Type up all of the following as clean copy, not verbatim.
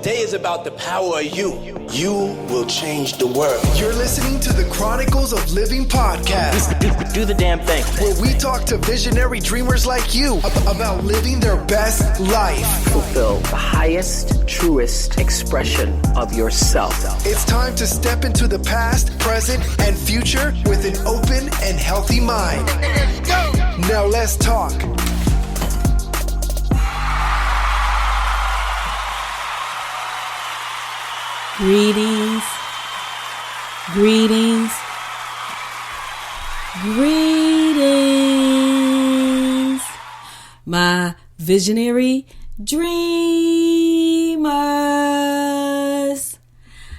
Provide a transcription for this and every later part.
Today is about the power of you. You will change the world. You're listening to the Chronicles of Livin podcast. Do the damn thing. Where we talk to visionary dreamers like you about living their best life. Fulfill the highest, truest expression of yourself. It's time to step into the past, present, and future with an open and healthy mind. Now let's talk. Greetings, my visionary dreamers.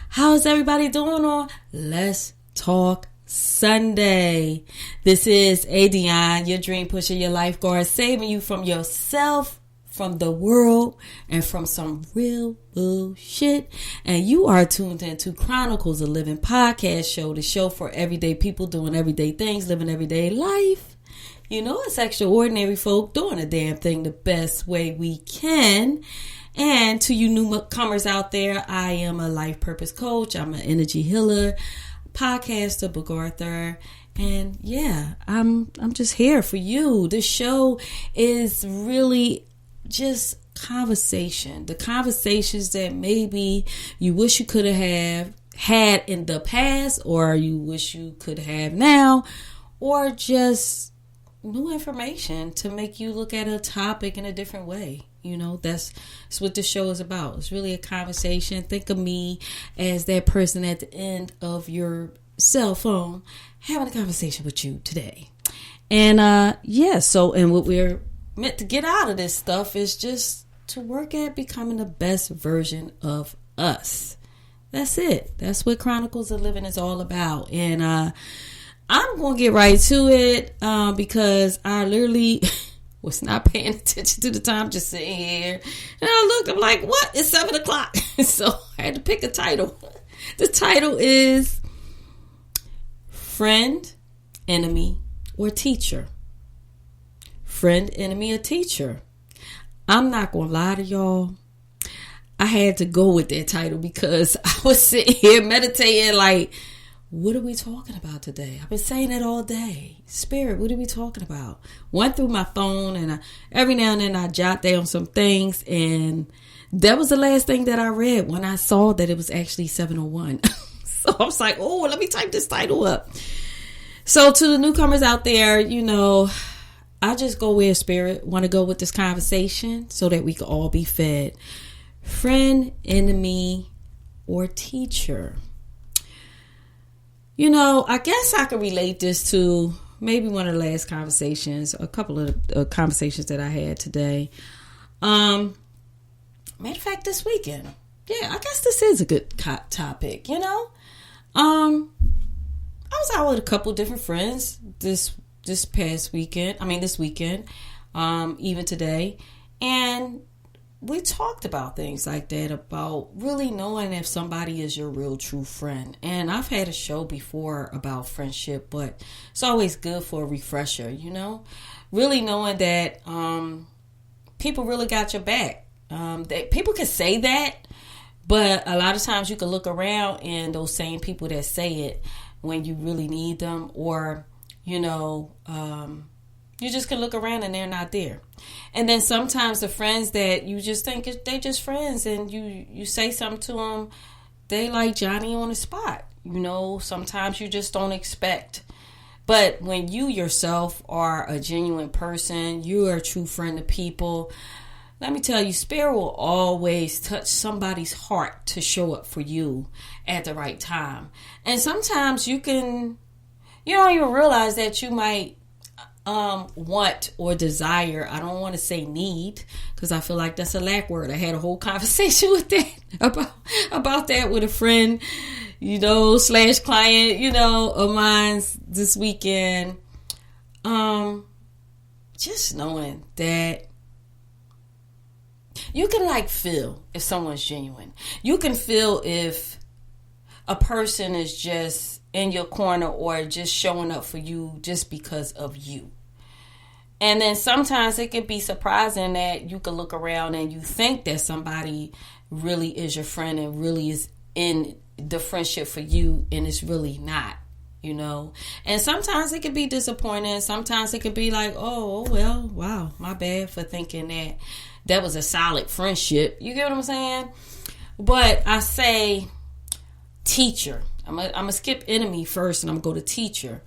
How's everybody doing on Let's Talk Sunday? This is Aydionne, your dream pusher, your lifeguard, saving you from yourself, from the world, and from some real bullshit. And you are tuned into Chronicles of Livin podcast show, the show for everyday people doing everyday things, living everyday life. You know, it's extraordinary folk doing a damn thing the best way we can. And to you newcomers out there, I am a life purpose coach. I'm an energy healer, podcaster, book author. And yeah, I'm just here for you. This show is really just conversation. The conversations that maybe you wish you could have had in the past, or you wish you could have now, or just new information to make you look at a topic in a different way. You know, that's what this show is about. It's really a conversation. Think of me as that person at the end of your cell phone having a conversation with you today. And and what we're meant to get out of this stuff is just to work at becoming the best version of us. That's it. That's what Chronicles of Livin is all about. And I'm going to get right to it because I literally was not paying attention to the time, just sitting here. And I looked, I'm like, what? It's 7 o'clock. So I had to pick a title. The title is Friend, Enemy, or Teacher. Friend, enemy, or teacher. I'm not going to lie to y'all. I had to go with that title because I was sitting here meditating like, what are we talking about today? I've been saying it all day. Spirit, what are we talking about? Went through my phone and every now and then I jot down some things, and that was the last thing that I read when I saw that it was actually 7:01. So I was like, oh, let me type this title up. So to the newcomers out there, you know, I just go where Spirit want to go with this conversation so that we can all be fed. Friend, enemy, or teacher. You know, I guess I could relate this to maybe one of the last conversations, a couple of conversations that I had today. Matter of fact, this weekend. Yeah, I guess this is a good topic, you know. I was out with a couple different friends this weekend, even today. And we talked about things like that, about really knowing if somebody is your real true friend. And I've had a show before about friendship, but it's always good for a refresher, you know, really knowing that people really got your back. That people can say that, but a lot of times you can look around and those same people that say it when you really need them, or you know, you just can look around and they're not there. And then sometimes the friends that you just think they just friends, and you say something to them, they like Johnny on the spot. You know, sometimes you just don't expect. But when you yourself are a genuine person, you are a true friend of people, let me tell you, Spirit will always touch somebody's heart to show up for you at the right time. And sometimes you don't even realize that you might want or desire. I don't want to say need, because I feel like that's a lack word. I had a whole conversation with that about that with a friend, you know, / client, you know, of mine this weekend. Just knowing that you can like feel if someone's genuine. You can feel if a person is just in your corner or just showing up for you just because of you. And then sometimes it can be surprising that you can look around and you think that somebody really is your friend and really is in the friendship for you, and it's really not, you know. And sometimes it can be disappointing. Sometimes it can be like, oh, well, wow, my bad for thinking that was a solid friendship. You get what I'm saying? But I say teacher. I'm gonna skip enemy first and I'm gonna go to teacher.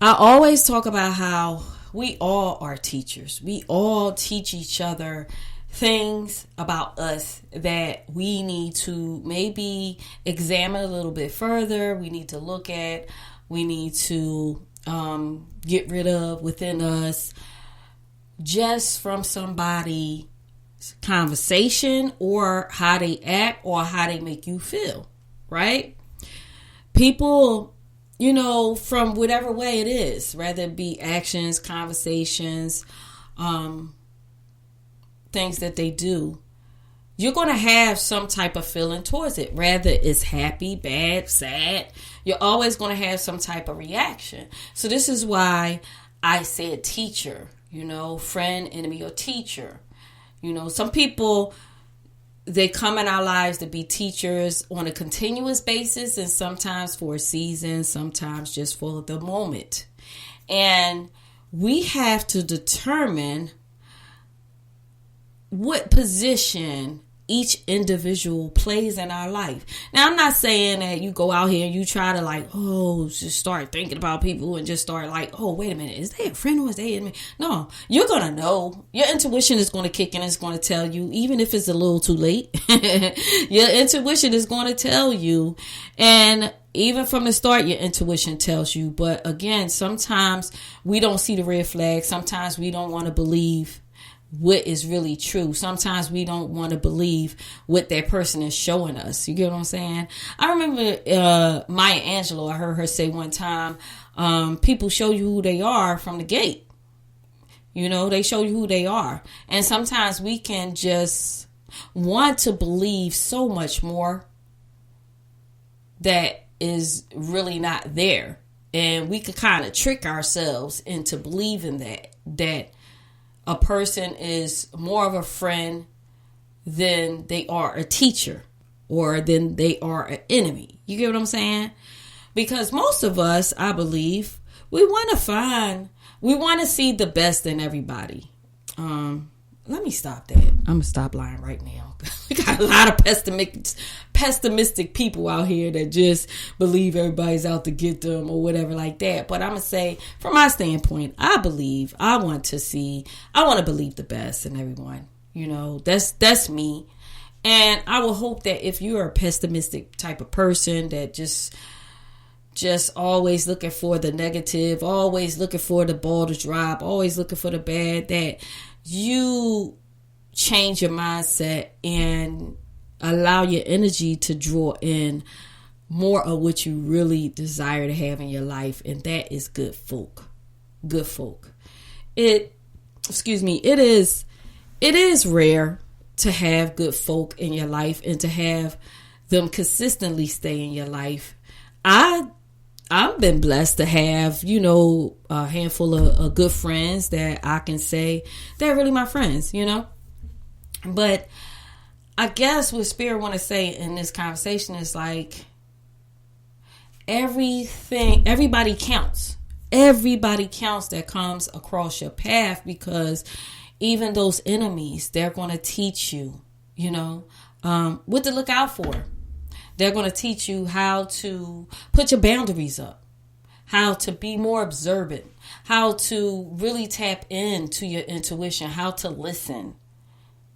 I always talk about how we all are teachers. We all teach each other things about us that we need to maybe examine a little bit further. We need to look at. We need to get rid of within us, just from somebody's conversation or how they act or how they make you feel, right? People, you know, from whatever way it is, rather it be actions, conversations, things that they do, you're going to have some type of feeling towards it. Rather it's happy, bad, sad, you're always going to have some type of reaction. So this is why I said teacher, you know, friend, enemy, or teacher. You know, some people, they come in our lives to be teachers on a continuous basis, and sometimes for a season, sometimes just for the moment. And we have to determine what position each individual plays in our life. Now, I'm not saying that you go out here and you try to just start thinking about people and just start wait a minute, is they a friend or is they enemy? No, you're going to know. Your intuition is going to kick in. It's going to tell you, even if it's a little too late. Your intuition is going to tell you. And even from the start, your intuition tells you. But again, sometimes we don't see the red flag. Sometimes we don't want to believe what is really true. Sometimes we don't want to believe what that person is showing us. You get what I'm saying? I remember Maya Angelou, I heard her say one time, people show you who they are from the gate. You know, they show you who they are. And sometimes we can just want to believe so much more that is really not there. And we could kind of trick ourselves into believing that a person is more of a friend than they are a teacher or than they are an enemy. You get what I'm saying? Because most of us, I believe, we want to see the best in everybody. Let me stop that. I'm going to stop lying right now. We got a lot of pessimistic people out here that just believe everybody's out to get them or whatever like that. But I'm going to say, from my standpoint, I want to believe the best in everyone. You know, that's me. And I will hope that if you're a pessimistic type of person that just always looking for the negative, always looking for the ball to drop, always looking for the bad, that you change your mindset and allow your energy to draw in more of what you really desire to have in your life, and that is good folk. Good folk. It is rare to have good folk in your life and to have them consistently stay in your life. I've been blessed to have, you know, a handful of good friends that I can say they're really my friends, you know. But I guess what Spirit want to say in this conversation is everybody counts. Everybody counts that comes across your path, because even those enemies, they're going to teach you, you know, what to look out for. They're going to teach you how to put your boundaries up, how to be more observant, how to really tap into your intuition, how to listen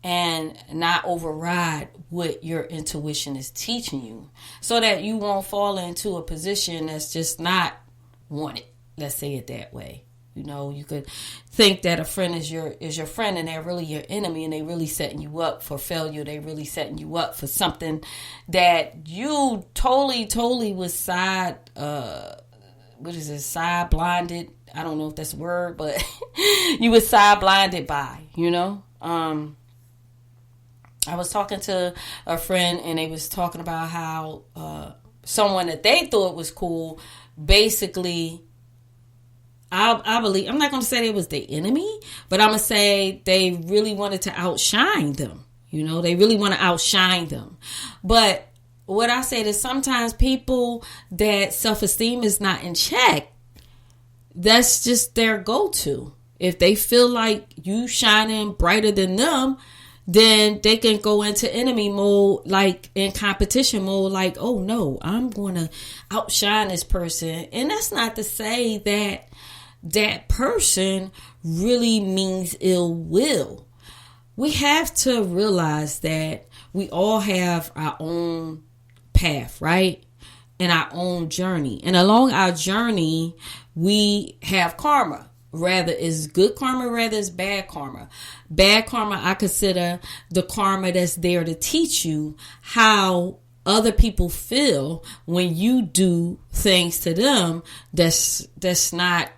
and not override what your intuition is teaching you, so that you won't fall into a position that's just not wanted. Let's say it that way. You know, you could think that a friend is your friend and they're really your enemy, and they really setting you up for failure. They really setting you up for something that you totally was side blinded. I don't know if that's a word, but you was side blinded by, you know. I was talking to a friend and they was talking about how someone that they thought was cool, basically, I believe, I'm not going to say it was the enemy, but I'm going to say they really wanted to outshine them. You know, they really want to outshine them. But what I say is sometimes people that self-esteem is not in check, that's just their go-to. If they feel like you shining brighter than them, then they can go into enemy mode, like in competition mode, like, oh no, I'm going to outshine this person. And that's not to say that that person really means ill will. We have to realize that we all have our own path, right? And our own journey. And along our journey, we have karma. Rather is good karma, rather is bad karma. Bad karma, I consider the karma that's there to teach you how other people feel when you do things to them that's not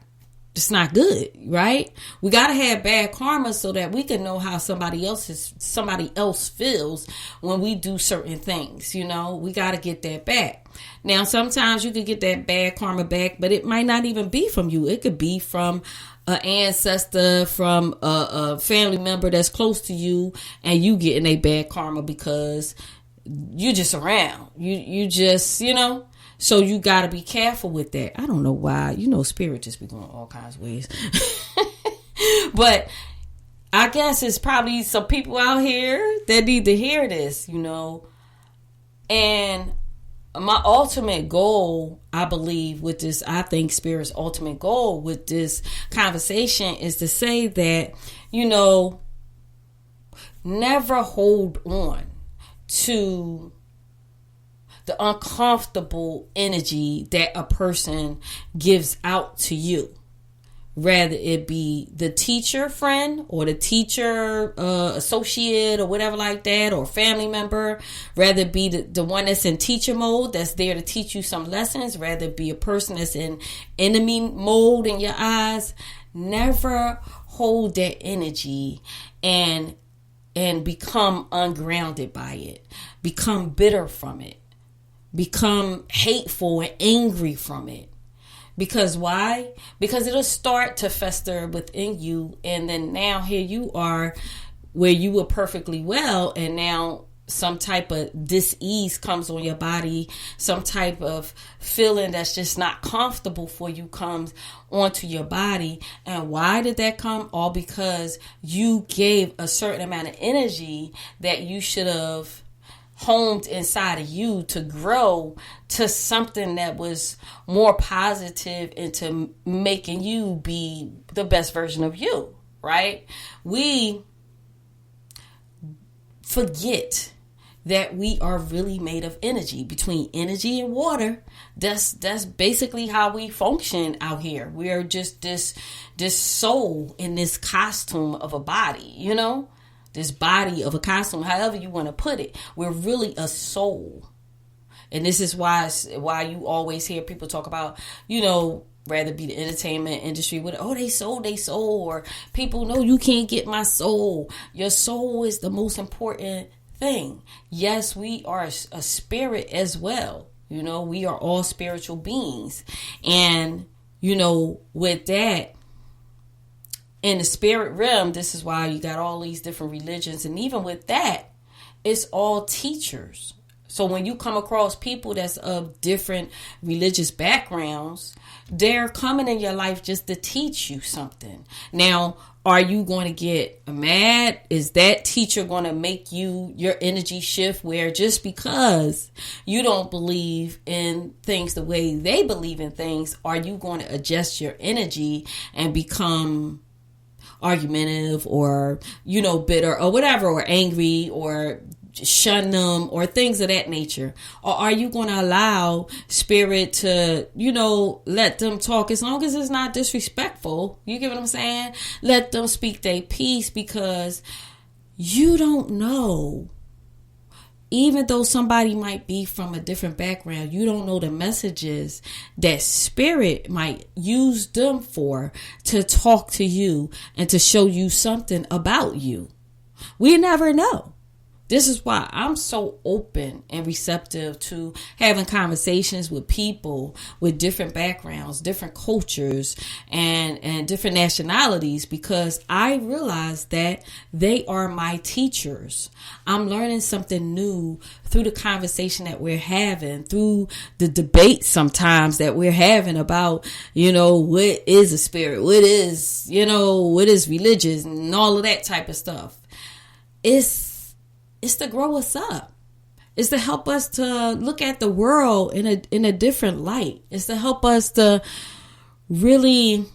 good, right? We got to have bad karma so that we can know how somebody else feels when we do certain things. You know, we got to get that back. Now, sometimes you can get that bad karma back, but it might not even be from you. It could be from an ancestor, from a family member that's close to you, and you getting a bad karma because you just around. You just, you know. So you got to be careful with that. I don't know why. You know, spirit just be going all kinds of ways. But I guess it's probably some people out here that need to hear this, you know. And my ultimate goal, I believe, with this, I think Spirit's ultimate goal with this conversation is to say that, you know, never hold on to the uncomfortable energy that a person gives out to you. Rather it be the teacher friend or the teacher associate or whatever like that, or family member. Rather it be the one that's in teacher mode that's there to teach you some lessons. Rather it be a person that's in enemy mode in your eyes. Never hold that energy and become ungrounded by it. Become bitter from it. Become hateful and angry from it. Because why? Because it'll start to fester within you. And then now here you are where you were perfectly well. And now some type of dis-ease comes on your body. Some type of feeling that's just not comfortable for you comes onto your body. And why did that come? All because you gave a certain amount of energy that you should have homed inside of you to grow to something that was more positive into making you be the best version of you, right? We forget that we are really made of energy. Between energy and water, that's basically how we function out here. We are just this soul in this costume of a body, you know? This body of a costume, however you want to put it. We're really a soul. And this is why you always hear people talk about, you know, rather be the entertainment industry with, oh, they sold, or people know you can't get my soul. Your soul is the most important thing. Yes, we are a spirit as well. You know, we are all spiritual beings. And, you know, with that, in the spirit realm, this is why you got all these different religions. And even with that, it's all teachers. So when you come across people that's of different religious backgrounds, they're coming in your life just to teach you something. Now, are you going to get mad? Is that teacher going to make your energy shift where just because you don't believe in things the way they believe in things, are you going to adjust your energy and become argumentative or, you know, bitter or whatever, or angry or shun them or things of that nature? Or are you going to allow spirit to, you know, let them talk as long as it's not disrespectful? You get what I'm saying? Let them speak their piece, because you don't know. Even though somebody might be from a different background, you don't know the messages that spirit might use them for to talk to you and to show you something about you. We never know. This is why I'm so open and receptive to having conversations with people with different backgrounds, different cultures, and different nationalities, because I realize that they are my teachers. I'm learning something new through the conversation that we're having, through the debate sometimes that we're having about, what is a spirit, what is religious, and all of that type of stuff. It's to grow us up. It's to help us to look at the world in a different light. It's to help us to really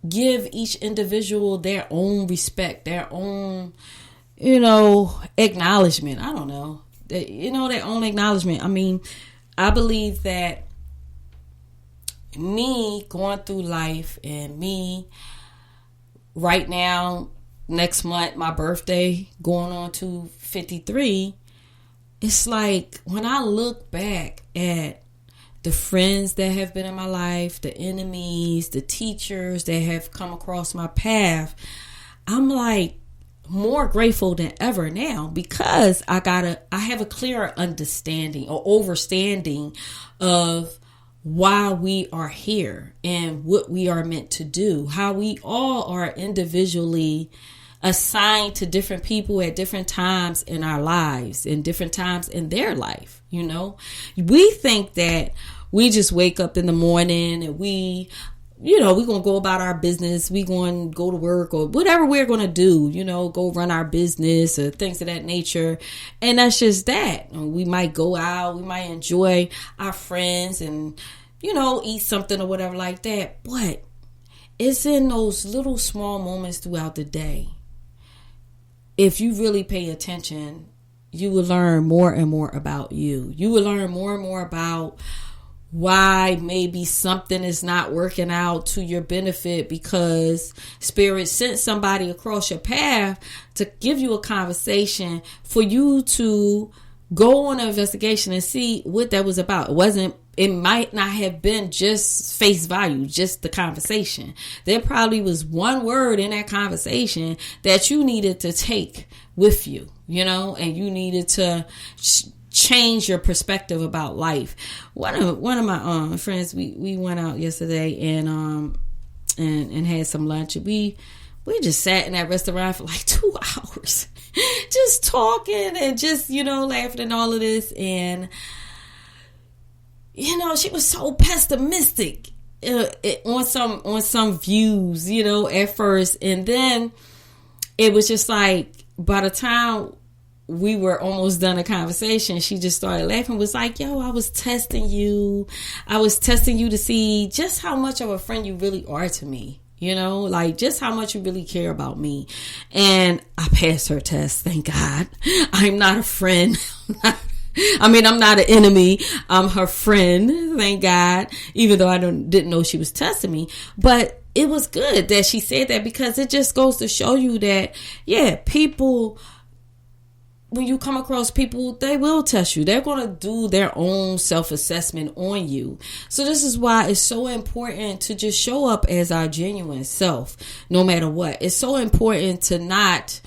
give each individual their own respect, their own, acknowledgement. I don't know. Their own acknowledgement. I mean, I believe that me going through life, and me right now, next month, my birthday, going on to 53, it's like when I look back at the friends that have been in my life, the enemies, the teachers that have come across my path, I'm like more grateful than ever now, because I have a clearer understanding or overstanding of why we are here and what we are meant to do, how we all are individually assigned to different people at different times in our lives and different times in their life. We think that we just wake up in the morning and we're going to go about our business. We're going to go to work or whatever we're going to do, go run our business or things of that nature. And that's just that. We might go out, we might enjoy our friends and, eat something or whatever like that. But it's in those little small moments throughout the day. If you really pay attention, you will learn more and more about you. You will learn more and more about why maybe something is not working out to your benefit, because Spirit sent somebody across your path to give you a conversation for you to go on an investigation and see what that was about. It might not have been just face value, just the conversation. There probably was one word in that conversation that you needed to take with you, and you needed to change your perspective about life. One of my friends, we went out yesterday and had some lunch. We just sat in that restaurant for like 2 hours, just talking and just laughing and all of this. And she was so pessimistic on some views, at first, and then it was just like by the time we were almost done a conversation, she just started laughing, was like, yo, I was testing you to see just how much of a friend you really are to me, like just how much you really care about me. And I passed her test, thank God. I'm not a friend. I'm not an enemy. I'm her friend, thank God, even though I didn't know she was testing me. But it was good that she said that, because it just goes to show you that, people, when you come across people, they will test you. They're going to do their own self-assessment on you. So this is why it's so important to just show up as our genuine self, no matter what. It's so important to not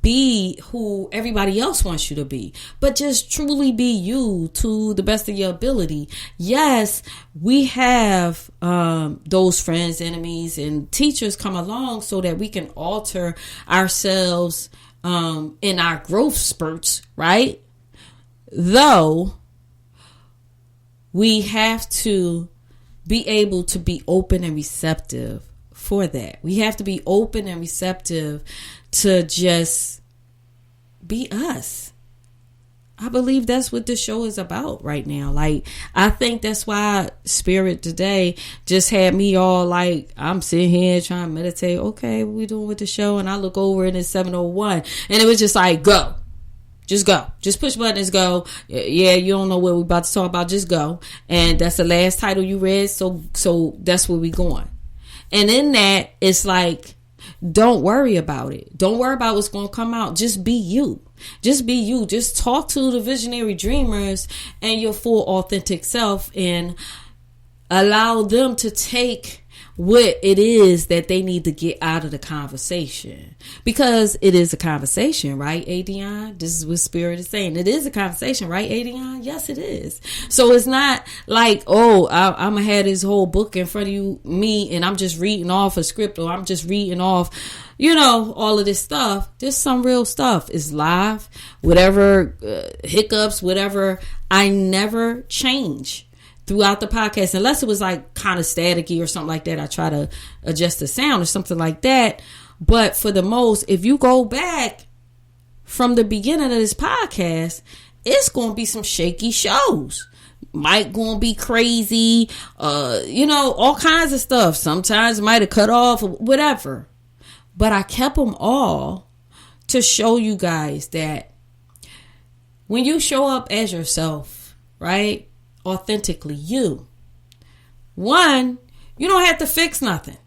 be who everybody else wants you to be, but just truly be you to the best of your ability. Yes, we have those friends, enemies, and teachers come along so that we can alter ourselves in our growth spurts, right? Though we have to be able to be open and receptive for that. We have to be open and receptive to just be us. I believe that's what the show is about right now. Like, I think that's why Spirit today just had me all like, I'm sitting here trying to meditate. Okay, what we doing with the show? And I look over and it's 7:01. And it was just like, go. Just go. Just push buttons, go. Yeah, you don't know what we're about to talk about. Just go. And that's the last title you read. So that's where we going. And in that, it's like, don't worry about it. Don't worry about what's going to come out. Just be you. Just be you. Just talk to the visionary dreamers and your full authentic self, and allow them to take what it is that they need to get out of the conversation. Because it is a conversation, right, ADionne? This is what Spirit is saying. It is a conversation, right, ADionne? Yes, it is. So it's not like, oh, I'm going to have this whole book in front of me, and I'm just reading off a script, or I'm just reading off, all of this stuff. There's some real stuff. It's live, whatever hiccups, whatever. I never change throughout the podcast, unless it was like kind of staticky or something like that. I try to adjust the sound or something like that. But for the most, if you go back from the beginning of this podcast, it's going to be some shaky shows. Might going to be crazy, all kinds of stuff. Sometimes might have cut off or whatever. But I kept them all to show you guys that when you show up as yourself, right? Authentically you. One, you don't have to fix nothing.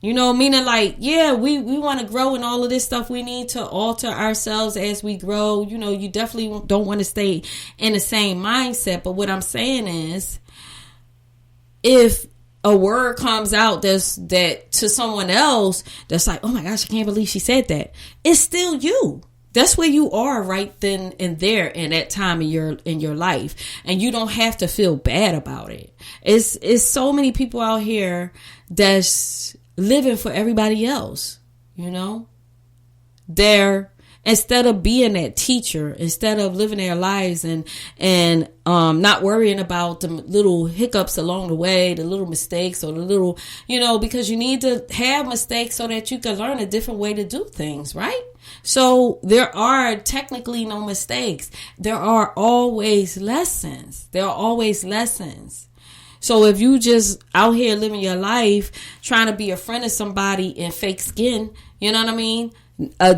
Meaning like, yeah, we want to grow and all of this stuff. We need to alter ourselves as we grow. You definitely don't want to stay in the same mindset. But what I'm saying is, if a word comes out that to someone else that's like, oh my gosh, I can't believe she said that, it's still you. That's where you are right then and there in that time in your life. And you don't have to feel bad about it. It's so many people out here that's living for everybody else, They're, instead of being that teacher, instead of living their lives and not worrying about the little hiccups along the way, the little mistakes or the little, because you need to have mistakes so that you can learn a different way to do things, right? So there are technically no mistakes. There are always lessons. So if you just out here living your life trying to be a friend of somebody in fake skin, you know what I mean?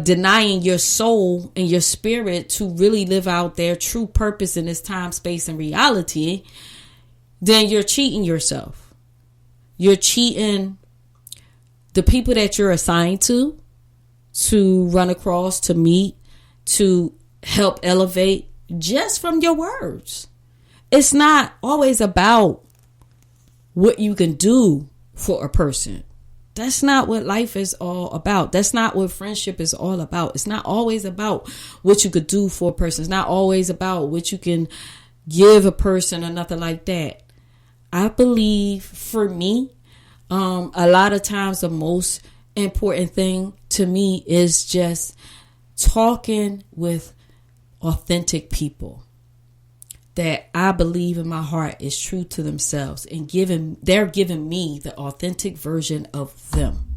Denying your soul and your spirit to really live out their true purpose in this time, space, and reality, then you're cheating yourself. You're cheating the people that you're assigned to run across, to meet, to help elevate, just from your words. It's not always about what you can do for a person. That's not what life is all about. That's not what friendship is all about. It's not always about what you could do for a person. It's not always about what you can give a person or nothing like that. I believe, for me, a lot of times the most important thing to me is just talking with authentic people that I believe in my heart is true to themselves, and they're giving me the authentic version of them,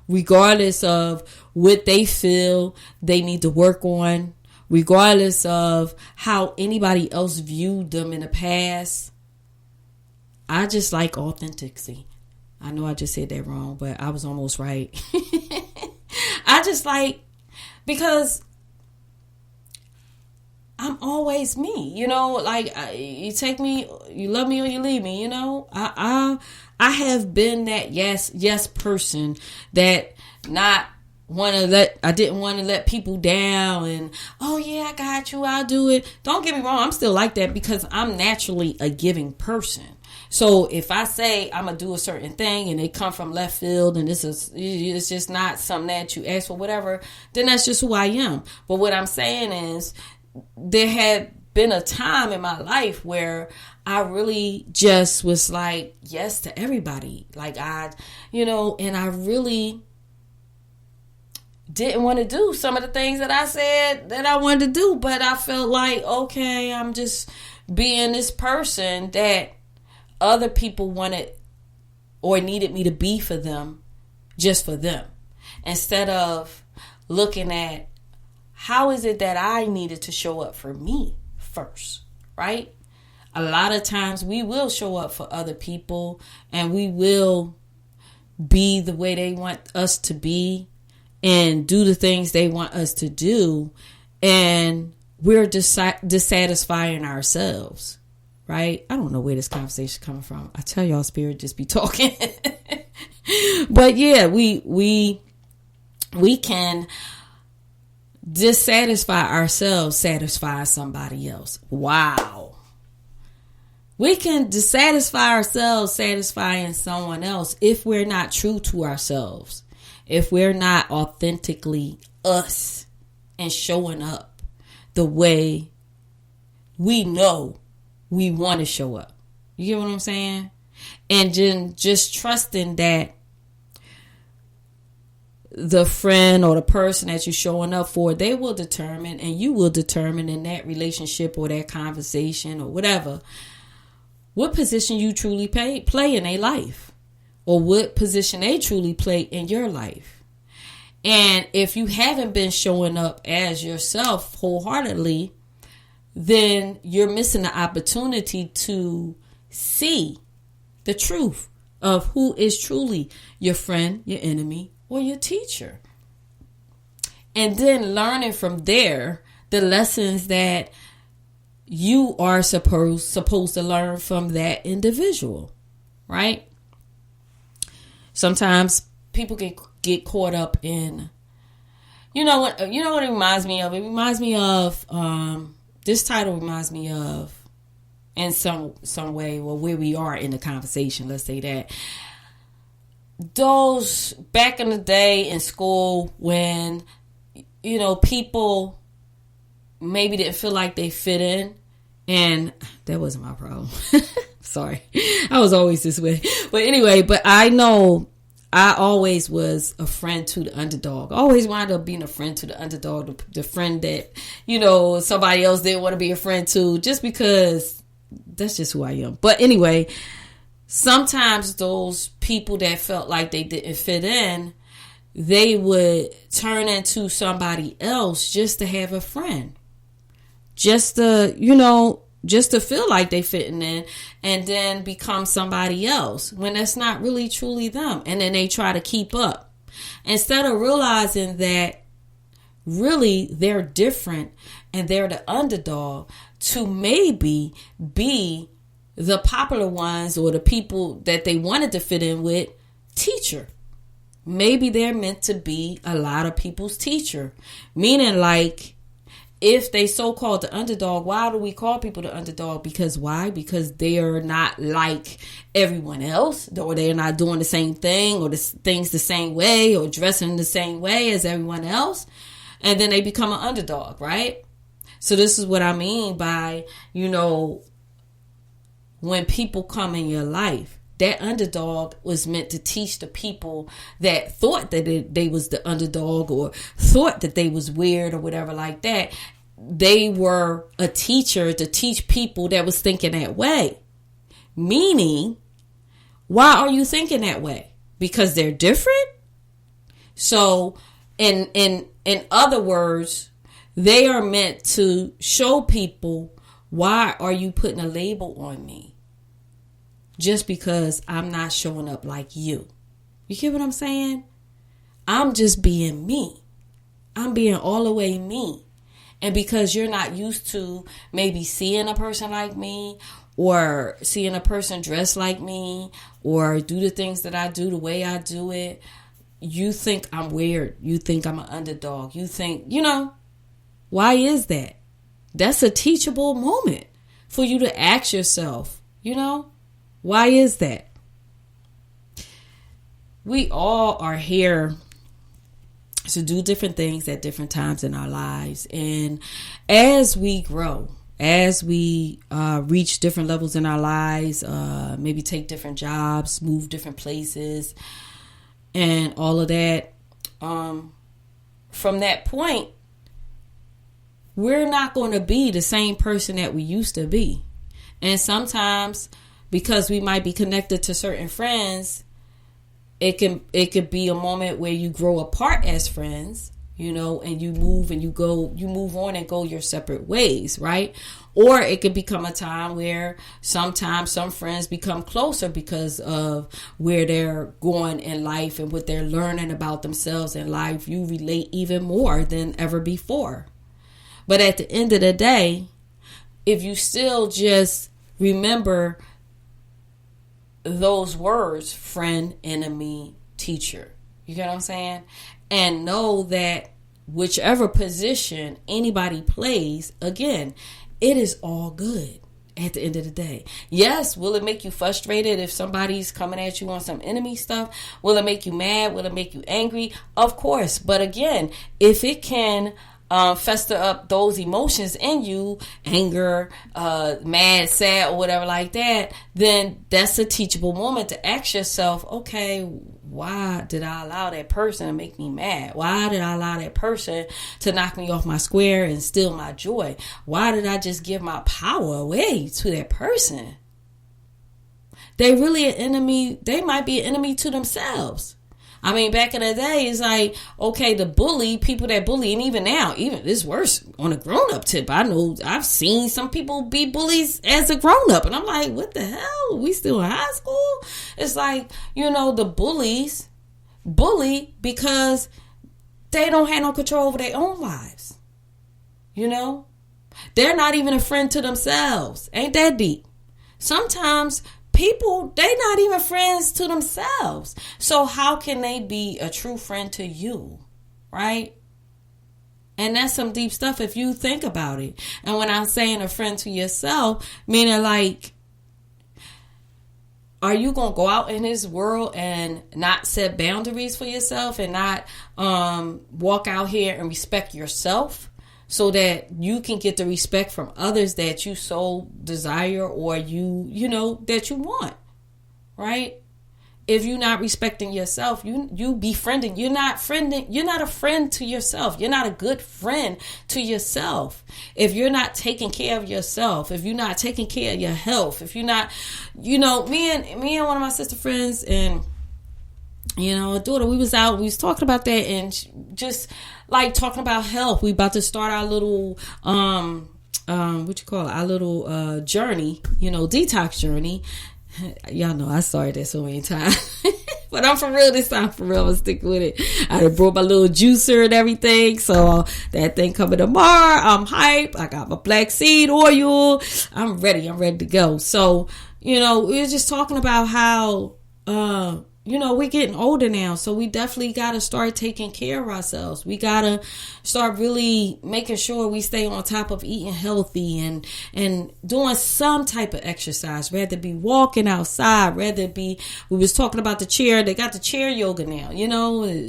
regardless of what they feel they need to work on, regardless of how anybody else viewed them in the past. I just like authenticity. I know I just said that wrong, but I was almost right. I just like, because I'm always me, you take me, you love me or you leave me, I have been that yes person that I didn't want to let people down and, oh yeah, I got you, I'll do it. Don't get me wrong, I'm still like that because I'm naturally a giving person. So if I say I'm going to do a certain thing and it come from left field and it's just not something that you ask for, whatever, then that's just who I am. But what I'm saying is, there had been a time in my life where I really just was like yes to everybody. Like and I really didn't want to do some of the things that I said that I wanted to do, but I felt like, okay, I'm just being this person that other people wanted or needed me to be for them, just for them, instead of looking at how is it that I needed to show up for me first, right? A lot of times we will show up for other people and we will be the way they want us to be and do the things they want us to do. And we're dissatisfying ourselves, right? I don't know where this conversation is coming from. I tell y'all, Spirit just be talking. But yeah, we can dissatisfy ourselves, satisfy somebody else. Wow. We can dissatisfy ourselves satisfying someone else if we're not true to ourselves, if we're not authentically us and showing up the way we know we want to show up. You get what I'm saying? And just trusting that the friend or the person that you're showing up for, they will determine, and you will determine in that relationship or that conversation or whatever, what position you truly play in a life, or what position they truly play in your life. And if you haven't been showing up as yourself wholeheartedly, then you're missing the opportunity to see the truth of who is truly your friend, your enemy, or your teacher. And then learning from there the lessons that you are supposed to learn from that individual, right? Sometimes people get caught up in, you know what it reminds me of? It reminds me of, this title reminds me of, in some way, well, where we are in the conversation, let's say that. Those back in the day in school when, people maybe didn't feel like they fit in, and that wasn't my problem. Sorry. I was always this way. But anyway, I know I always was a friend to the underdog. I always wound up being a friend to the underdog, the friend that, somebody else didn't want to be a friend to, just because that's just who I am. But anyway, sometimes those people that felt like they didn't fit in, they would turn into somebody else just to have a friend. Just to feel like they fitting in, and then become somebody else when that's not really truly them. And then they try to keep up instead of realizing that really they're different and they're the underdog to maybe be the popular ones or the people that they wanted to fit in with teacher. Maybe they're meant to be a lot of people's teacher, meaning like, if they so-called the underdog, why do we call people the underdog? Because why? Because they are not like everyone else, or they're not doing the same thing or the things the same way or dressing the same way as everyone else. And then they become an underdog, right? So this is what I mean by, when people come in your life, that underdog was meant to teach the people that thought that they was the underdog or thought that they was weird or whatever like that. They were a teacher to teach people that was thinking that way. Meaning, why are you thinking that way? Because they're different? So, in other words, they are meant to show people, why are you putting a label on me? Just because I'm not showing up like you. You get what I'm saying? I'm just being me. I'm being all the way me. And because you're not used to maybe seeing a person like me, or seeing a person dressed like me, or do the things that I do the way I do it, you think I'm weird. You think I'm an underdog. You think, why is that? That's a teachable moment for you to ask yourself, why is that? We all are here to do different things at different times in our lives. And as we grow, as we reach different levels in our lives, maybe take different jobs, move different places, and all of that, from that point, we're not going to be the same person that we used to be. And sometimes, because we might be connected to certain friends, it could be a moment where you grow apart as friends, and you move on and go your separate ways, right? Or it could become a time where sometimes some friends become closer because of where they're going in life and what they're learning about themselves in life. You relate even more than ever before. But at the end of the day, if you still just remember those words, friend, enemy, teacher, you get what I'm saying? And know that whichever position anybody plays, again, it is all good. at the end of the day. Yes, will it make you frustrated if somebody's coming at you on some enemy stuff? Will it make you mad? Will it make you angry? Of course. But again, if it can fester up those emotions in you, anger, mad, sad, or whatever like that, then that's a teachable moment to ask yourself, okay, why did I allow that person to make me mad? Why did I allow that person to knock me off my square and steal my joy? Why did I just give my power away to that person? They really an enemy. They might be an enemy to themselves. I mean, back in the day, it's like, okay, the people that bully, and even now, even it's worse on a grown-up tip. I know I've seen some people be bullies as a grown-up, and I'm like, what the hell? We still in high school? It's like, the bullies bully because they don't have no control over their own lives. They're not even a friend to themselves. Ain't that deep? Sometimes people, they not even friends to themselves. So how can they be a true friend to you? Right? And that's some deep stuff if you think about it. And when I'm saying a friend to yourself, meaning like, are you going to go out in this world and not set boundaries for yourself and not walk out here and respect yourself? So that you can get the respect from others that you so desire or that you want, right? If you're not respecting yourself, you befriending. You're not a friend to yourself. You're not a good friend to yourself. If you're not taking care of yourself, if you're not taking care of your health, if you're not, me and one of my sister friends and a daughter, we was talking about that and just like talking about health. We about to start our little our little journey, detox journey. Y'all know I started that so many times. But I'm for real this time. For real, I'm gonna stick with it. I done brought my little juicer and everything. So that thing coming tomorrow. I'm hyped. I got my black seed oil. I'm ready to go. So, we were just talking about how we're getting older now, so we definitely got to start taking care of ourselves. We got to start really making sure we stay on top of eating healthy and doing some type of exercise, rather be walking outside, we was talking about the chair. They got the chair yoga now,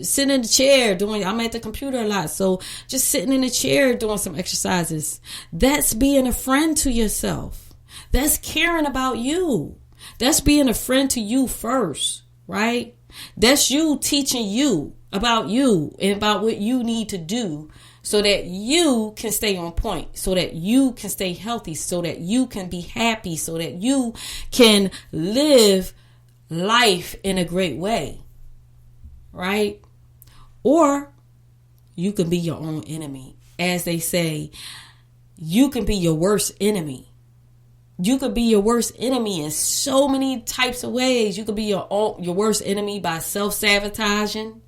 sitting in the chair I'm at the computer a lot. So just sitting in the chair doing some exercises. That's being a friend to yourself. That's caring about you. That's being a friend to you first. Right? That's you teaching you about you and about what you need to do so that you can stay on point, so that you can stay healthy, so that you can be happy, so that you can live life in a great way. Right? Or you can be your own enemy. As they say, you can be your worst enemy. You could be your worst enemy in so many types of ways. You could be your worst enemy by self-sabotaging.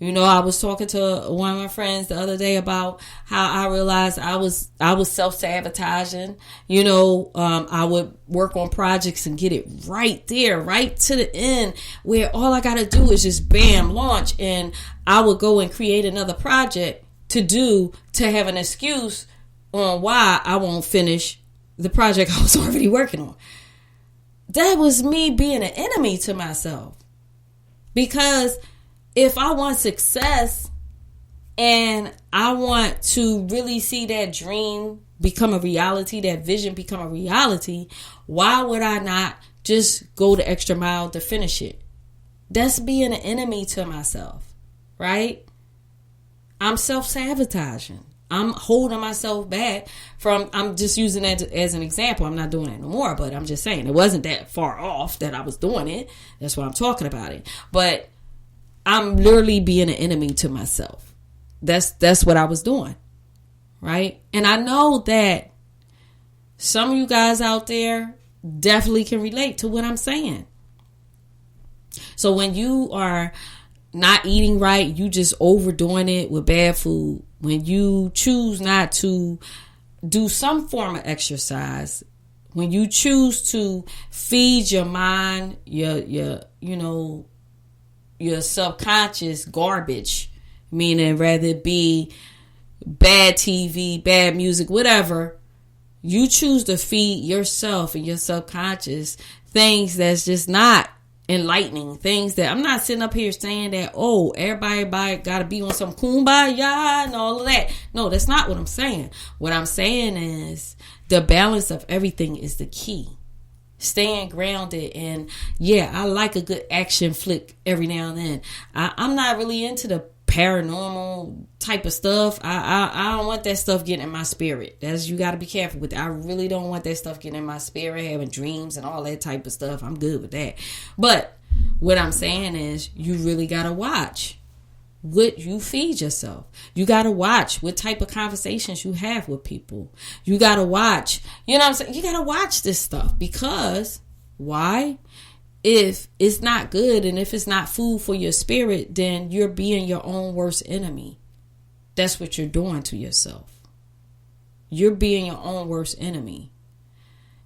I was talking to one of my friends the other day about how I realized I was self-sabotaging. I would work on projects and get it right there, right to the end, where all I got to do is just bam, launch. And I would go and create another project to have an excuse on why I won't finish the project I was already working on. That was me being an enemy to myself. Because if I want success and I want to really see that dream become a reality, that vision become a reality, why would I not just go the extra mile to finish it? That's being an enemy to myself, right? I'm self-sabotaging. I'm holding myself back I'm just using that as an example. I'm not doing it no more, but I'm just saying it wasn't that far off that I was doing it. That's why I'm talking about it. But I'm literally being an enemy to myself. That's what I was doing. Right? And I know that some of you guys out there definitely can relate to what I'm saying. So when you are not eating right, you just overdoing it with bad food. When you choose not to do some form of exercise, when you choose to feed your mind, your subconscious garbage, meaning rather it be bad TV, bad music, whatever, You choose to feed yourself and your subconscious things that's just not enlightening. Things that, I'm not sitting up here saying that, oh, everybody got to be on some kumbaya and all of that. No, that's not what I'm saying. What I'm saying is the balance of everything is the key. Staying grounded. And yeah, I like a good action flick every now and then. I'm not really into the paranormal type of stuff. I don't want that stuff getting in my spirit. You got to be careful with that. I really don't want that stuff getting in my spirit, having dreams and all that type of stuff. I'm good with that. But what I'm saying is, you really got to watch what you feed yourself. You got to watch what type of conversations you have with people. You got to watch, you know what I'm saying? You got to watch this stuff, because why? If it's not good and if it's not food for your spirit, then you're being your own worst enemy. That's what you're doing to yourself. You're being your own worst enemy.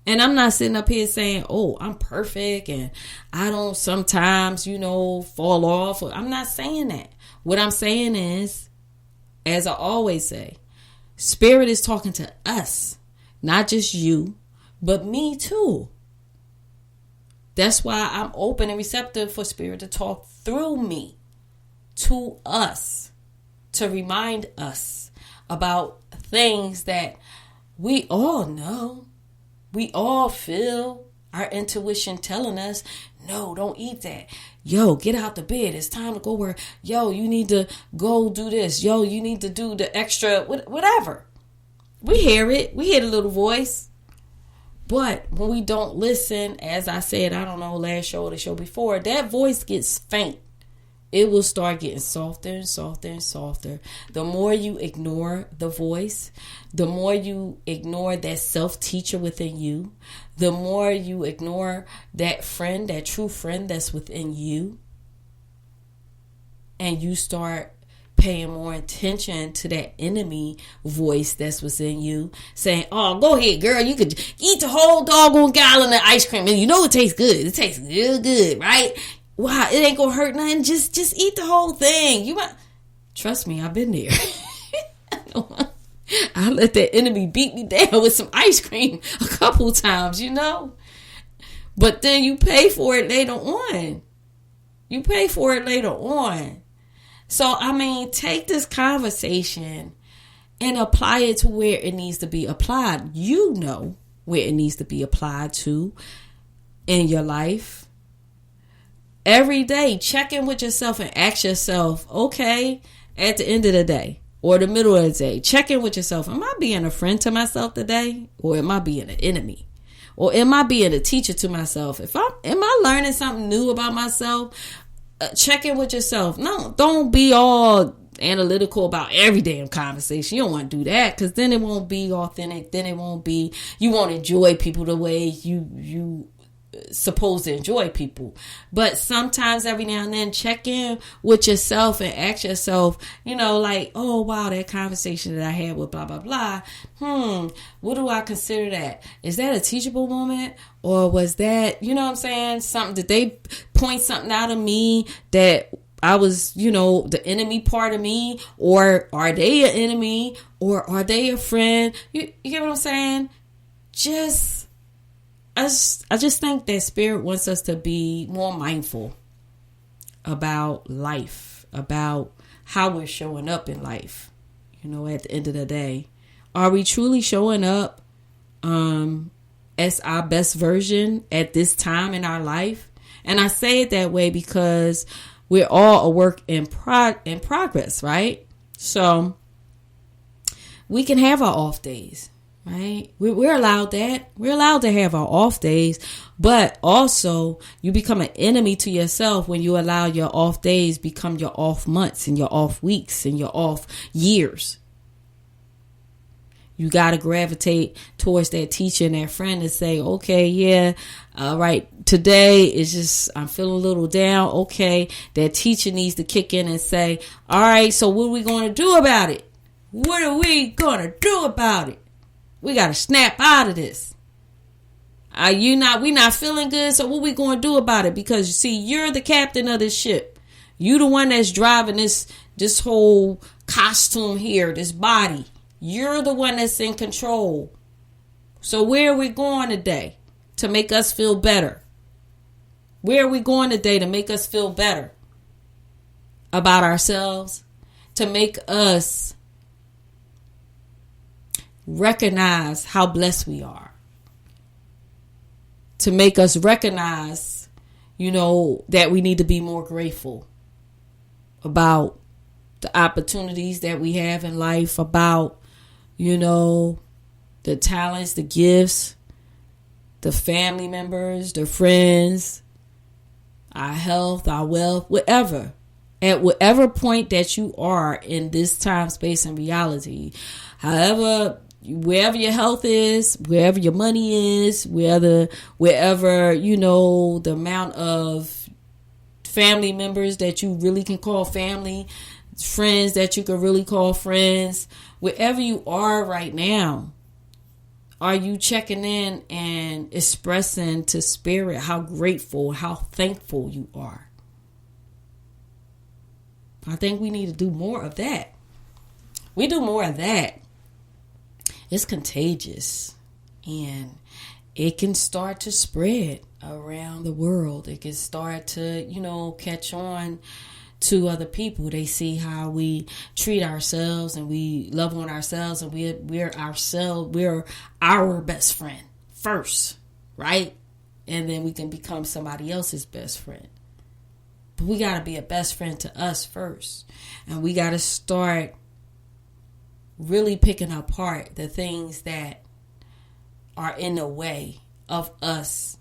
And I'm not sitting up here saying, oh, I'm perfect and I don't sometimes, fall off. I'm not saying that. What I'm saying is, as I always say, spirit is talking to us, not just you, but me too. That's why I'm open and receptive for spirit to talk through me to us, to remind us about things that we all know, we all feel, our intuition telling us, no, don't eat that. Yo, get out the bed. It's time to go where, yo, you need to go do this. Yo, you need to do the extra, whatever. We hear it. We hear the little voice. But when we don't listen, as I said, I don't know, last show or the show before, that voice gets faint. It will start getting softer and softer and softer. The more you ignore the voice, the more you ignore that self-teacher within you, the more you ignore that friend, that true friend that's within you, and you start paying more attention to that enemy voice that's within you, saying, oh, go ahead, girl, you could eat the whole doggone gallon of ice cream, and you know it tastes good. It tastes real good, right? Wow, it ain't gonna hurt nothing. Just eat the whole thing. You might trust me, I've been there. I let that enemy beat me down with some ice cream a couple times, But then you pay for it later on. You pay for it later on. So, take this conversation and apply it to where it needs to be applied. You know where it needs to be applied to in your life. Every day, check in with yourself and ask yourself, okay, at the end of the day or the middle of the day, check in with yourself. Am I being a friend to myself today? Or am I being an enemy? Or am I being a teacher to myself? Am I learning something new about myself? Check in with yourself. No, don't be all analytical about every damn conversation. You don't want to do that, because then it won't be authentic. Then you won't enjoy people the way you supposed to enjoy people. But sometimes, every now and then, check in with yourself and ask yourself, oh wow, that conversation that I had with blah blah blah, what do I consider that? Is that a teachable moment, or was that, something, did they point something out of me that I was, the enemy part of me, or are they an enemy, or are they a friend? You get what I'm saying? I just think that spirit wants us to be more mindful about life, about how we're showing up in life. At the end of the day, are we truly showing up as our best version at this time in our life? And I say it that way because we're all a work in progress, right? So we can have our off days. Right? We're allowed that. We're allowed to have our off days, but also you become an enemy to yourself when you allow your off days become your off months and your off weeks and your off years. You got to gravitate towards that teacher and that friend and say, okay, yeah, all right, today is just, I'm feeling a little down. Okay, that teacher needs to kick in and say, all right, so what are we going to do about it? What are we going to do about it? We got to snap out of this. We not feeling good. So what we going to do about it? Because you see, you're the captain of this ship. You the one that's driving this whole costume here, this body. You're the one that's in control So where are we going today to make us feel better? Where are we going today to make us feel better about ourselves? To make us recognize how blessed we are. To make us recognize, that we need to be more grateful about the opportunities that we have in life, about, the talents, the gifts, the family members, the friends, our health, our wealth, whatever. At whatever point that you are in this time, space, and reality, wherever your health is, wherever your money is, wherever, the amount of family members that you really can call family, friends that you can really call friends, wherever you are right now, are you checking in and expressing to spirit how grateful, how thankful you are? I think we need to do more of that. We do more of that. It's contagious. And it can start to spread around the world. It can start to, catch on to other people. They see how we treat ourselves and we love on ourselves, and we're our best friend first, right? And then we can become somebody else's best friend. But we got to be a best friend to us first. And we got to start really picking apart the things that are in the way of us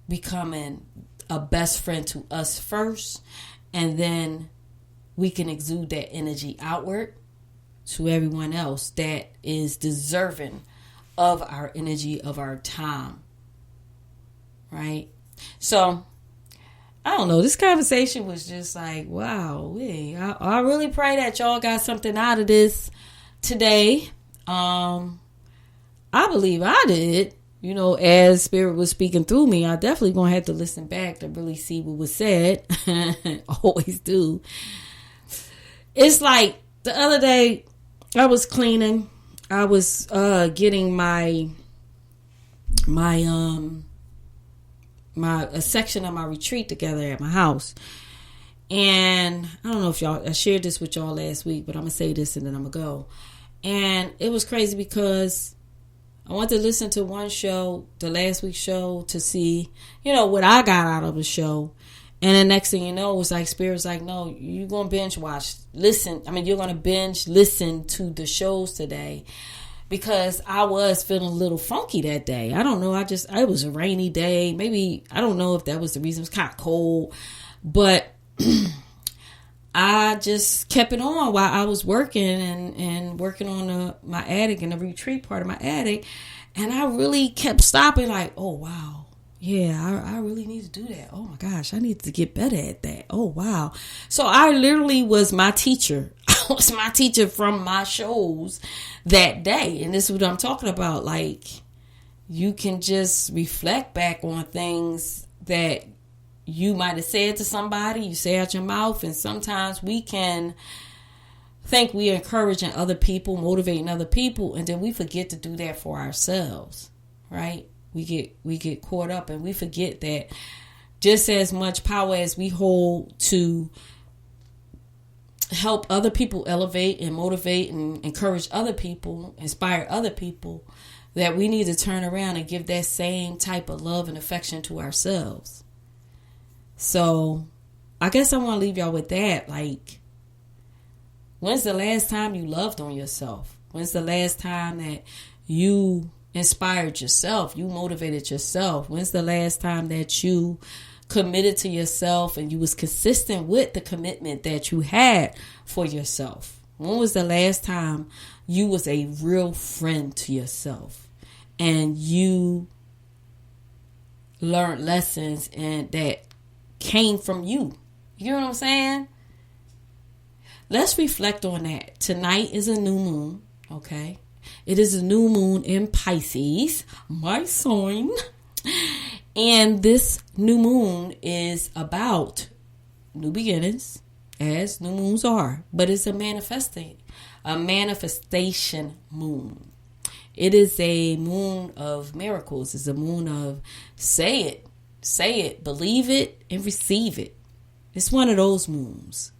becoming a best friend to us first. And then we can exude that energy outward to everyone else that is deserving of our energy, of our time. Right? So, I don't know. This conversation was just like, wow. I really pray that y'all got something out of this today. I believe I did. As Spirit was speaking through me, I definitely going to have to listen back to really see what was said. Always do. It's like the other day I was cleaning. I was getting my a section of my retreat together at my house. And I don't know if I shared this with y'all last week, but I'm going to say this and then I'm going to go. And it was crazy because I went to listen to one show, the last week's show, to see, what I got out of the show. And the next thing you know, it was like, Spirit was like, no, you're going to binge watch. You're going to binge listen to the shows today. Because I was feeling a little funky that day. I don't know. It was a rainy day. Maybe, I don't know if that was the reason. It was kind of cold. But I just kept it on while I was working and working on my attic and the retreat part of my attic. And I really kept stopping like, oh, wow. Yeah, I really need to do that. Oh, my gosh. I need to get better at that. Oh, wow. So I literally was my teacher. I was my teacher from my shows that day. And this is what I'm talking about. Like, you can just reflect back on things that you might have said to somebody. You say out your mouth. And sometimes we can think we're encouraging other people, motivating other people. And then we forget to do that for ourselves. Right? We get caught up and we forget that just as much power as we hold to help other people elevate and motivate and encourage other people, inspire other people, that we need to turn around and give that same type of love and affection to ourselves. So I guess I want to leave y'all with that. Like, when's the last time you loved on yourself? When's the last time that you inspired yourself? You motivated yourself? When's the last time that you committed to yourself and you was consistent with the commitment that you had for yourself? When was the last time you was a real friend to yourself and you learned lessons and that came from you? You know what I'm saying? Let's reflect on that. Tonight is a new moon, okay? It is a new moon in Pisces, my sign. And this new moon is about new beginnings, as new moons are. But it's a manifestation moon. It is a moon of miracles. It's a moon of say it, believe it, and receive it. It's one of those moons.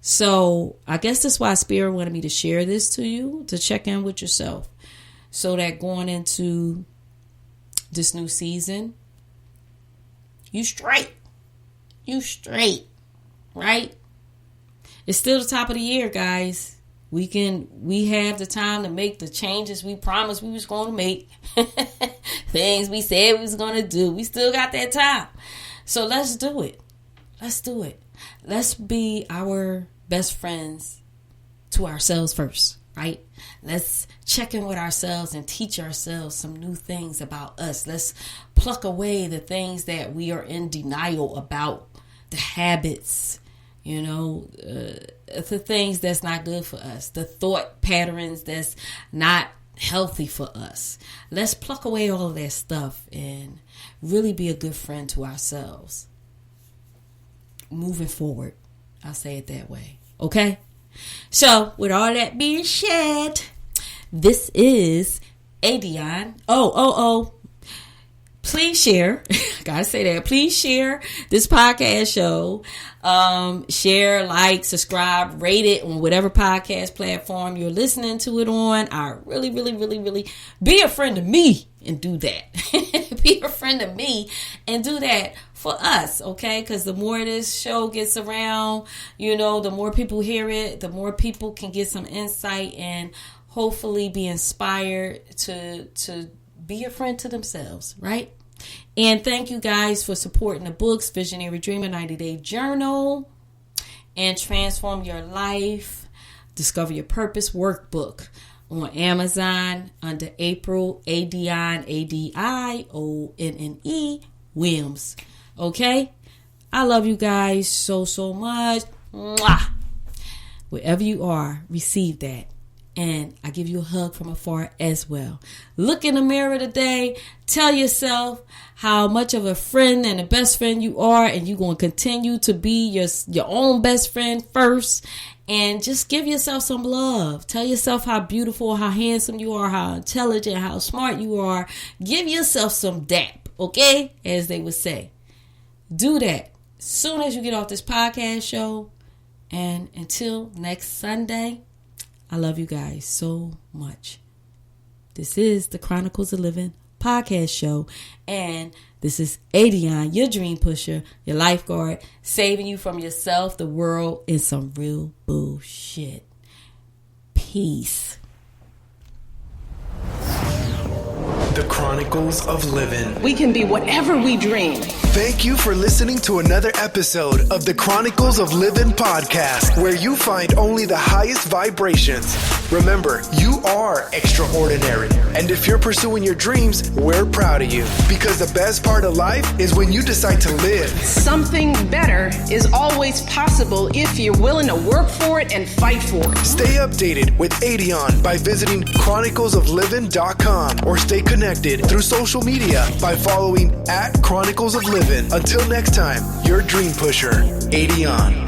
So I guess that's why Spirit wanted me to share this to you, to check in with yourself, so that going into this new season, you straight, right? It's still the top of the year, guys. We have the time to make the changes we promised we was going to make. Things we said we was going to do. We still got that time. So let's do it. Let's be our best friends to ourselves first, right? Let's check in with ourselves and teach ourselves some new things about us. Let's pluck away the things that we are in denial about, the habits, the things that's not good for us, the thought patterns that's not healthy for us. Let's pluck away all of that stuff and really be a good friend to ourselves. Moving forward, I'll say it that way. Okay? So, with all that being said, this is Aydionne. Please share. Gotta say that. Please share this podcast show. Share, like, subscribe, rate it on whatever podcast platform you're listening to it on. I really, really, really, really be a friend of me and do that. Be a friend of me and do that for us, okay? Because the more this show gets around, the more people hear it, the more people can get some insight and hopefully be inspired to be a friend to themselves, right? And thank you guys for supporting the books, Visionary Dreamer 90-Day Journal, and Transform Your Life, Discover Your Purpose Workbook on Amazon under April Aydionne, Adionne Williams. Okay? I love you guys so much. Mwah! Wherever you are, receive that. And I give you a hug from afar as well. Look in the mirror today. Tell yourself how much of a friend and a best friend you are. And you're going to continue to be your own best friend first. And just give yourself some love. Tell yourself how beautiful, how handsome you are, how intelligent, how smart you are. Give yourself some dap, okay? As they would say. Do that as soon as you get off this podcast show. And until next Sunday, I love you guys so much. This is the Chronicles of Livin podcast show. And this is Aydionne, your dream pusher, your lifeguard, saving you from yourself, the world, and some real bullshit. Peace. The Chronicles of Livin. We can be whatever we dream. Thank you for listening to another episode of the Chronicles of Livin podcast, where you find only the highest vibrations. Remember, you are extraordinary. And if you're pursuing your dreams, we're proud of you. Because the best part of life is when you decide to live. Something better is always possible if you're willing to work for it and fight for it. Stay updated with Aydionne by visiting chroniclesoflivin.com or stay connected through social media by following @Chronicles of Livin. Until next time, your dream pusher, Aydionne.